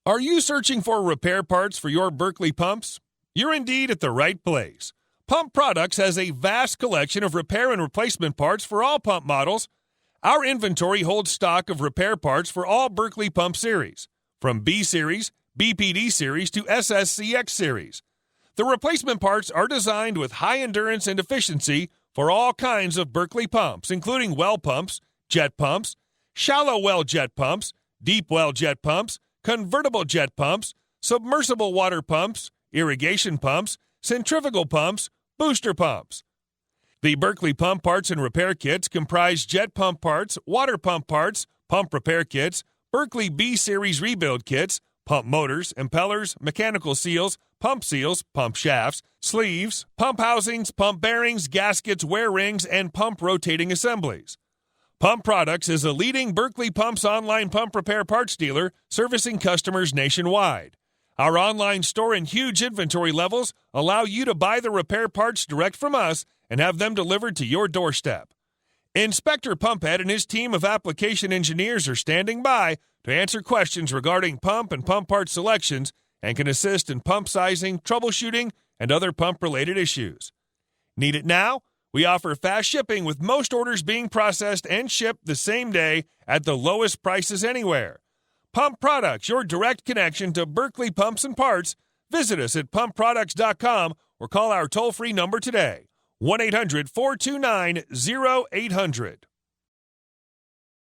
Are you searching for repair parts for your Berkeley pumps? You're indeed at the right place. Pump Products has a vast collection of repair and replacement parts for all pump models. Our inventory holds stock of repair parts for all Berkeley pump series, from B Series, BPD Series to SSCX Series. The replacement parts are designed with high endurance and efficiency for all kinds of Berkeley pumps, including well pumps, jet pumps, shallow well jet pumps, deep well jet pumps, convertible jet pumps, submersible water pumps, irrigation pumps, centrifugal pumps, booster pumps. The Berkeley Pump Parts and Repair Kits comprise jet pump parts, water pump parts, pump repair kits, Berkeley B-Series rebuild kits, pump motors, impellers, mechanical seals, pump shafts, sleeves, pump housings, pump bearings, gaskets, wear rings, and pump rotating assemblies. Pump Products is a leading Berkeley Pumps online pump repair parts dealer servicing customers nationwide. Our online store and huge inventory levels allow you to buy the repair parts direct from us and have them delivered to your doorstep. Inspector Pumphead and his team of application engineers are standing by to answer questions regarding pump and pump part selections and can assist in pump sizing, troubleshooting, and other pump-related issues. Need it now? We offer fast shipping with most orders being processed and shipped the same day at the lowest prices anywhere. Pump Products, your direct connection to Berkeley Pumps and Parts. Visit us at pumpproducts.com or call our toll-free number today, 1-800-429-0800.